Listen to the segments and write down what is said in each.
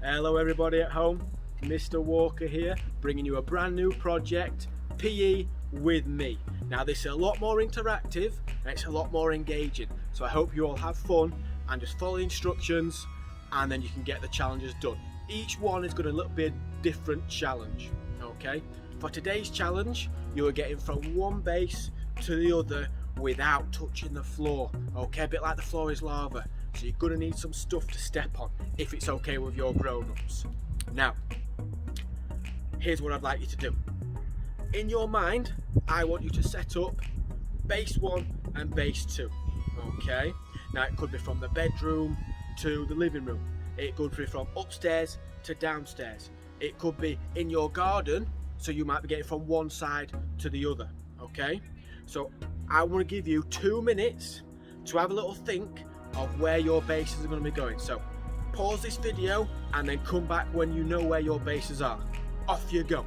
Hello everybody at home, Mr. Walker here, bringing you a brand new project, PE with me. Now this is a lot more interactive and it's a lot more engaging, so I hope you all have fun and just follow the instructions and then you can get the challenges done. Each one is going to look be a different challenge, okay? For today's challenge, you are getting from one base to the other without touching the floor, okay? A bit like the floor is lava. So you're going to need some stuff to step on if it's okay with your grown-ups. Now, here's what I'd like you to do. In your mind, I want you to set up base 1 and base 2, okay? Now it could be from the bedroom to the living room. It could be from upstairs to downstairs. It could be in your garden, so you might be getting from one side to the other, okay? So I want to give you 2 minutes to have a little think of where your bases are going to be going. So pause this video and then come back when you know where your bases are. Off you go.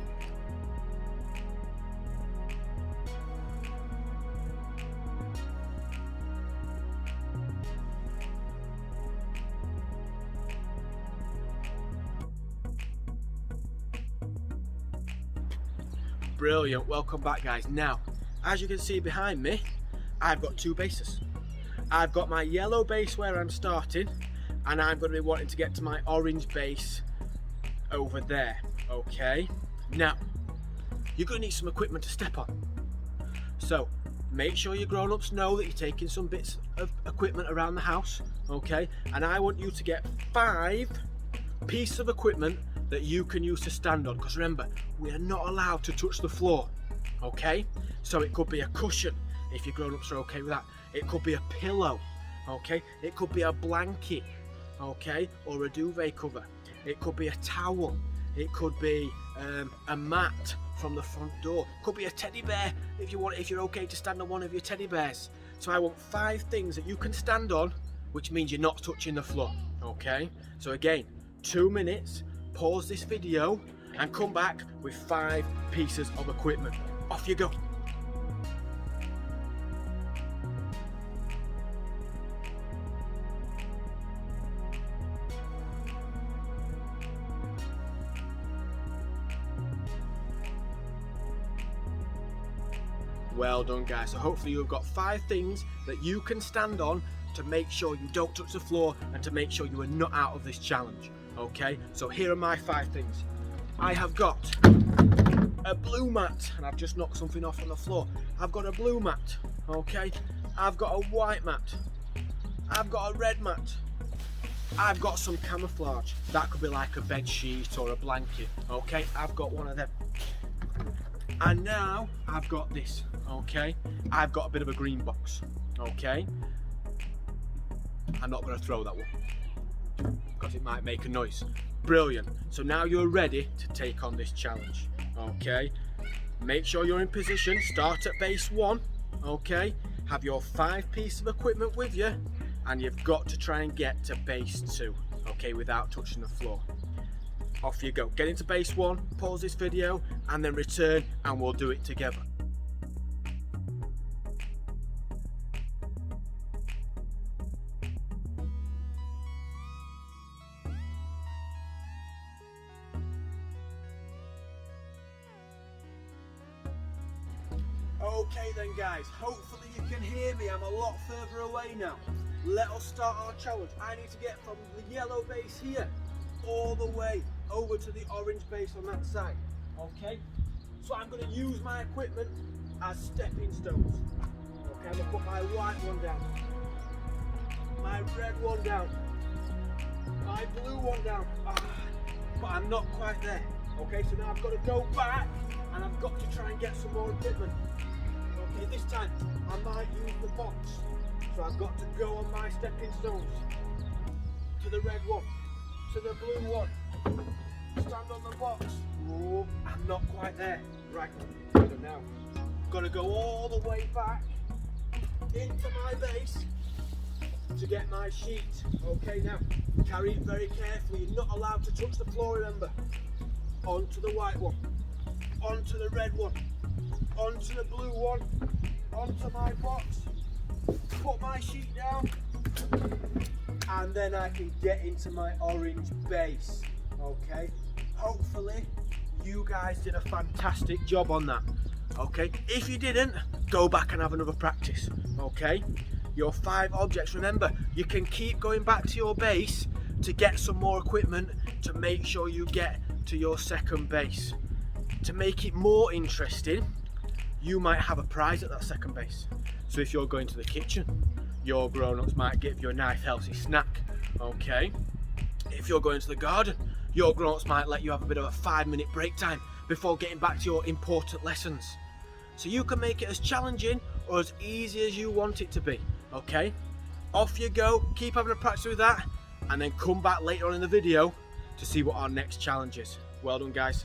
Brilliant, welcome back guys. Now, as you can see behind me, I've got 2 bases. I've got my yellow base where I'm starting, and I'm going to be wanting to get to my orange base over there, okay? Now, you're going to need some equipment to step on. So, make sure your grown-ups know that you're taking some bits of equipment around the house, okay? And I want you to get 5 pieces of equipment that you can use to stand on, because remember, we are not allowed to touch the floor, okay? So it could be a cushion, if your grown-ups are okay with that. It could be a pillow, okay? It could be a blanket, okay? Or a duvet cover. It could be a towel. It could be a mat from the front door. It could be a teddy bear if you want, if you're okay to stand on one of your teddy bears. So I want 5 things that you can stand on, which means you're not touching the floor, okay? So again, 2 minutes, pause this video and come back with 5 pieces of equipment. Off you go. Well done guys, so hopefully you've got 5 things that you can stand on to make sure you don't touch the floor and to make sure you are not out of this challenge, okay? So here are my 5 things. I have got a blue mat, and I've just knocked something off on the floor. I've got a blue mat, okay? I've got a white mat. I've got a red mat. I've got some camouflage. That could be like a bed sheet or a blanket, okay? I've got one of them. And now I've got this, okay? I've got a bit of a green box, okay? I'm not going to throw that one because it might make a noise. Brilliant. So now you're ready to take on this challenge, okay? Make sure you're in position. Start at base 1, okay? Have your 5 pieces of equipment with you, and you've got to try and get to base 2, okay, without touching the floor. Off you go. Get into base 1, pause this video, and then return, and we'll do it together. Okay then guys, hopefully you can hear me. I'm a lot further away now. Let us start our challenge. I need to get from the yellow base here all the way over to the orange base on that side, okay? So I'm going to use my equipment as stepping stones. Okay, I'm going to put my white one down, my red one down, my blue one down, but I'm not quite there, okay? So now I've got to go back and I've got to try and get some more equipment. Okay, this time I might use the box, so I've got to go on my stepping stones to the red one, to the blue one, stand on the box. Oh, I'm not quite there. Right, so now I've got to go all the way back into my base to get my sheet. Okay, now carry it very carefully. You're not allowed to touch the floor, remember. Onto the white one, onto the red one, onto the blue one, onto my box, put my sheet down, and then I can get into my orange base. Okay, hopefully you guys did a fantastic job on that. Okay, if you didn't, go back and have another practice. Okay, your 5 objects, remember, you can keep going back to your base to get some more equipment to make sure you get to your second base. To make it more interesting, you might have a prize at that second base. So if you're going to the kitchen, your grown-ups might give you a nice healthy snack. Okay, if you're going to the garden, your grown-ups might let you have a bit of a 5-minute break time before getting back to your important lessons. So you can make it as challenging or as easy as you want it to be. Okay, off you go, keep having a practice with that, and then come back later on in the video to see what our next challenge is. Well done, guys.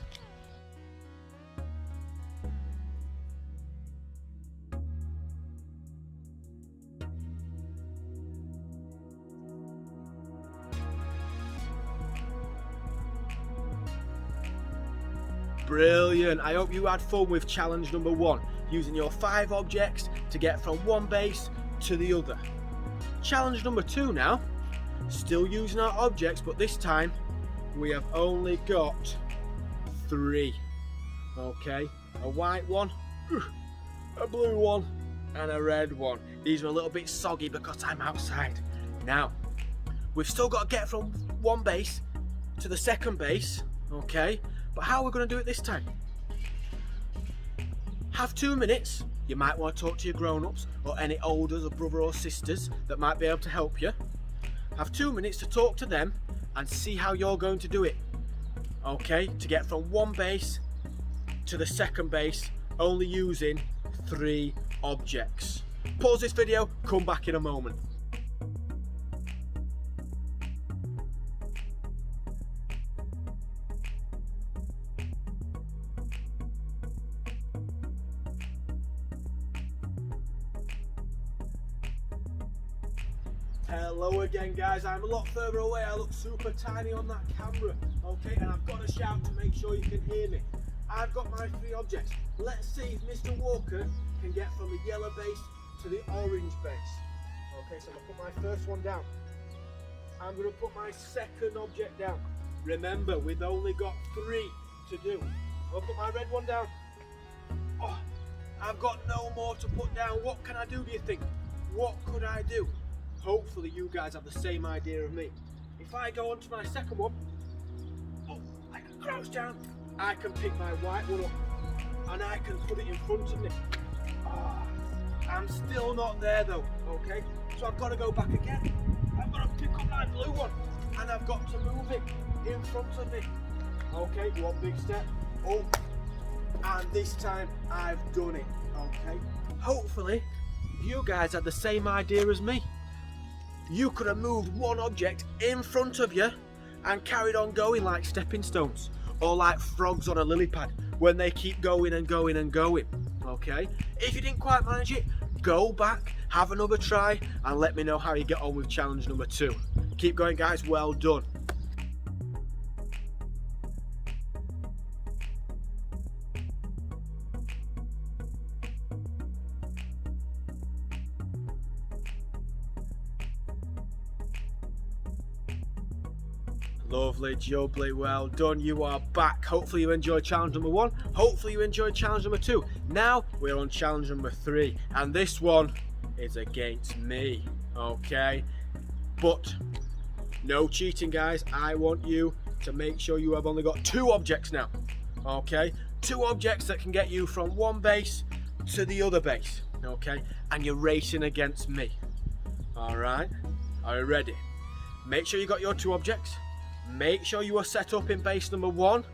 Brilliant. I hope you had fun with challenge number 1, using your 5 objects to get from one base to the other. Challenge number 2 now, still using our objects, but this time we have only got 3. Okay, a white one, a blue one, and a red one. These are a little bit soggy because I'm outside. Now, we've still got to get from one base to the second base, okay? But how are we going to do it this time? Have 2 minutes. You might want to talk to your grown-ups or any elders or brother or sisters that might be able to help you. Have 2 minutes to talk to them and see how you're going to do it. Okay, to get from one base to the second base, only using 3 objects. Pause this video, come back in a moment. Hello again, guys. I'm a lot further away. I look super tiny on that camera. Okay, and I've got to shout to make sure you can hear me. I've got my 3 objects. Let's see if Mr. Walker can get from the yellow base to the orange base. Okay, so I'm going to put my first one down. I'm going to put my second object down. Remember, we've only got 3 to do. I'll put my red one down. Oh, I've got no more to put down. What can I do, do you think? What could I do? Hopefully you guys have the same idea of me. If I go on to my second one, oh, I can crouch down, I can pick my white one up, and I can put it in front of me. Oh, I'm still not there though, okay? So I've got to go back again. I've got to pick up my blue one, and I've got to move it in front of me. Okay, one big step, oh, and this time I've done it, okay? Hopefully, you guys had the same idea as me. You could have moved one object in front of you and carried on going like stepping stones, or like frogs on a lily pad when they keep going and going and going. Okay, if you didn't quite manage it, go back, have another try, and let me know how you get on with challenge number 2. Keep going, guys. Well done. Lovely, jubbly, well done. You are back. Hopefully you enjoyed challenge number 1. Hopefully you enjoyed challenge number 2. Now we're on challenge number 3, and this one is against me. Okay, but no cheating, guys. I want you to make sure you have only got 2 objects now. Okay, 2 objects that can get you from one base to the other base. Okay, and you're racing against me. All right, are you ready? Make sure you got your 2 objects. Make sure you are set up in base number 1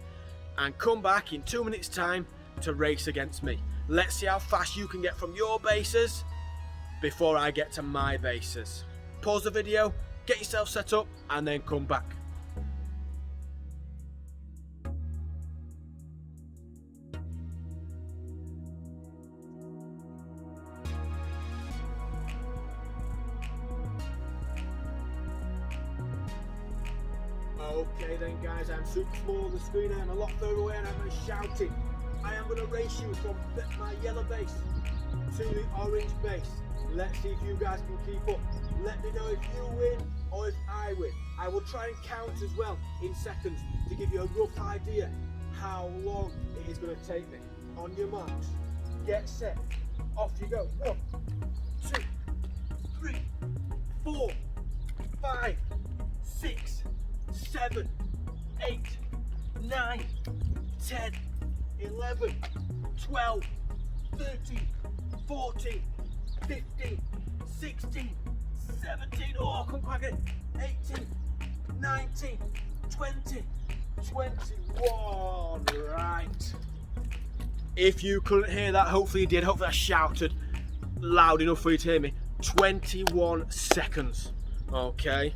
and come back in 2 minutes time to race against me. Let's see how fast you can get from your bases before I get to my bases. Pause the video, get yourself set up, and then come back. Okay then, guys, I'm super small on the screen. I'm a lot further away and I'm shouting. I am going to race you from my yellow base to the orange base. Let's see if you guys can keep up. Let me know if you win or if I win. I will try and count as well in seconds to give you a rough idea how long it is going to take me. On your marks, get set, off you go. 1, 2, 3, 4, 5, 6, 7, 8, 9, 10, 11, 12, 13, 14, 15, 16, 17, oh, come back again, 18, 19, 20, 21, right. If you couldn't hear that, hopefully you did, hopefully I shouted loud enough for you to hear me. 21 seconds, okay?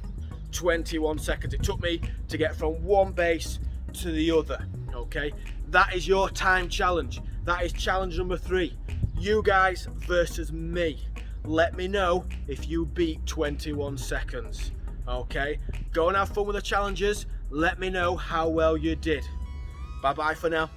21 seconds. It took me to get from one base to the other, okay? That is your time challenge. That is challenge number 3. You guys versus me. Let me know if you beat 21 seconds, okay? Go and have fun with the challenges. Let me know how well you did. Bye-bye for now.